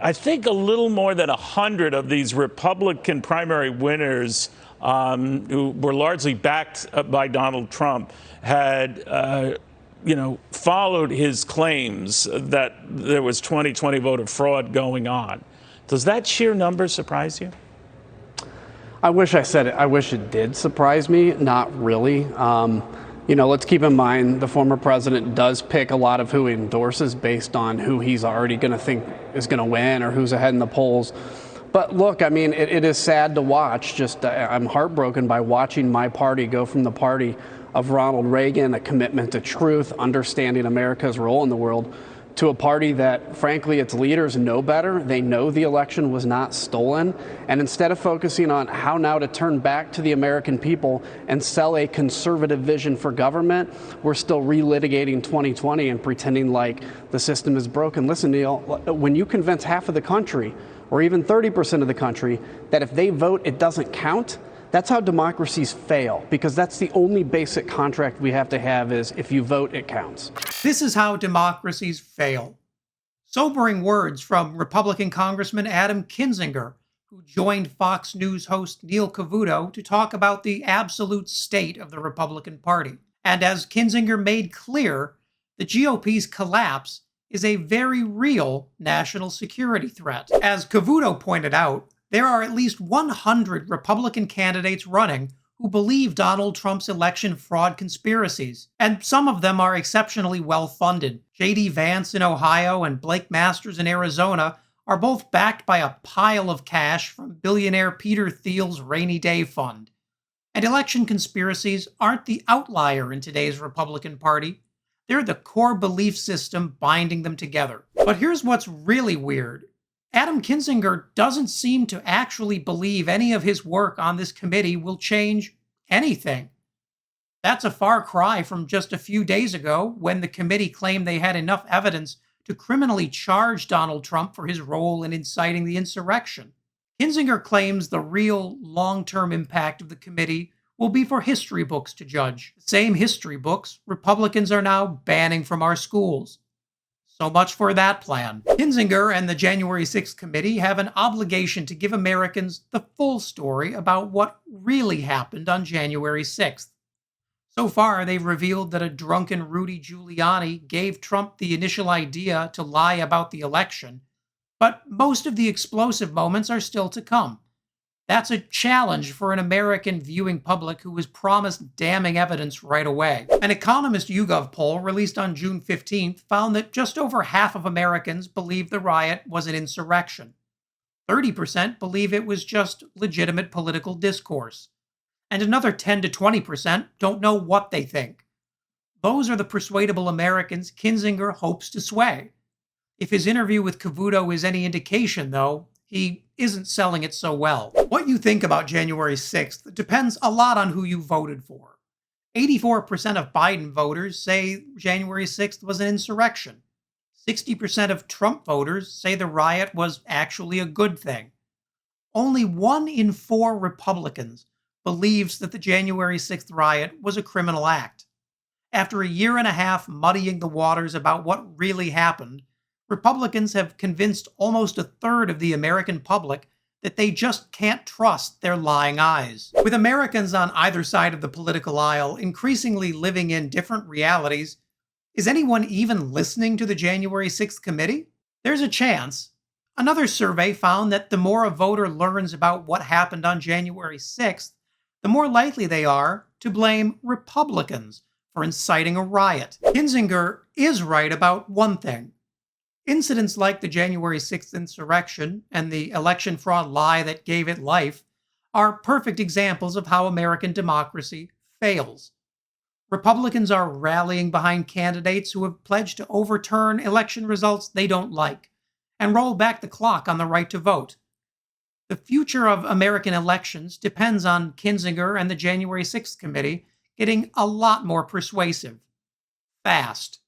I think a little more than 100 of these Republican primary winners, who were largely backed by Donald Trump, had followed his claims that there was 2020 voter fraud going on. Does that sheer number surprise you? I wish I said it. I wish it did surprise me. Not really. Let's keep in mind the former president does pick a lot of who he endorses based on who he's already going to think is going to win or who's ahead in the polls. But look, I mean, it is sad to watch. I'm heartbroken by watching my party go from the party of Ronald Reagan, a commitment to truth, understanding America's role in the world, to a party that, frankly, its leaders know better. They know the election was not stolen. And instead of focusing on how now to turn back to the American people and sell a conservative vision for government, we're still relitigating 2020 and pretending like the system is broken. Listen, Neil, when you convince half of the country, or even 30% of the country, that if they vote, it doesn't count, that's how democracies fail, because that's the only basic contract we have to have is if you vote, it counts. This is how democracies fail. Sobering words from Republican Congressman Adam Kinzinger, who joined Fox News host Neil Cavuto to talk about the absolute state of the Republican Party. And as Kinzinger made clear, the GOP's collapse is a very real national security threat. As Cavuto pointed out, there are at least 100 Republican candidates running who believe Donald Trump's election fraud conspiracies, and some of them are exceptionally well-funded. J.D. Vance in Ohio and Blake Masters in Arizona are both backed by a pile of cash from billionaire Peter Thiel's rainy day fund. And election conspiracies aren't the outlier in today's Republican Party. They're the core belief system binding them together. But here's what's really weird. Adam Kinzinger doesn't seem to actually believe any of his work on this committee will change anything. That's a far cry from just a few days ago when the committee claimed they had enough evidence to criminally charge Donald Trump for his role in inciting the insurrection. Kinzinger claims the real long-term impact of the committee will be for history books to judge. The same history books Republicans are now banning from our schools. So much for that plan. Kinzinger and the January 6th committee have an obligation to give Americans the full story about what really happened on January 6th. So far, they've revealed that a drunken Rudy Giuliani gave Trump the initial idea to lie about the election, but most of the explosive moments are still to come. That's a challenge for an American viewing public who was promised damning evidence right away. An Economist YouGov poll released on June 15th found that just over half of Americans believe the riot was an insurrection. 30% believe it was just legitimate political discourse. And another 10 to 20% don't know what they think. Those are the persuadable Americans Kinzinger hopes to sway. If his interview with Cavuto is any indication, though, he isn't selling it so well. What you think about January 6th depends a lot on who you voted for. 84% of Biden voters say January 6th was an insurrection. 60% of Trump voters say the riot was actually a good thing. Only 1 in 4 Republicans believes that the January 6th riot was a criminal act. After a year and a half muddying the waters about what really happened, Republicans have convinced almost a third of the American public that they just can't trust their lying eyes. With Americans on either side of the political aisle increasingly living in different realities, is anyone even listening to the January 6th committee? There's a chance. Another survey found that the more a voter learns about what happened on January 6th, the more likely they are to blame Republicans for inciting a riot. Kinzinger is right about one thing. Incidents like the January 6th insurrection and the election fraud lie that gave it life are perfect examples of how American democracy fails. Republicans are rallying behind candidates who have pledged to overturn election results they don't like and roll back the clock on the right to vote. The future of American elections depends on Kinzinger and the January 6th committee getting a lot more persuasive. Fast.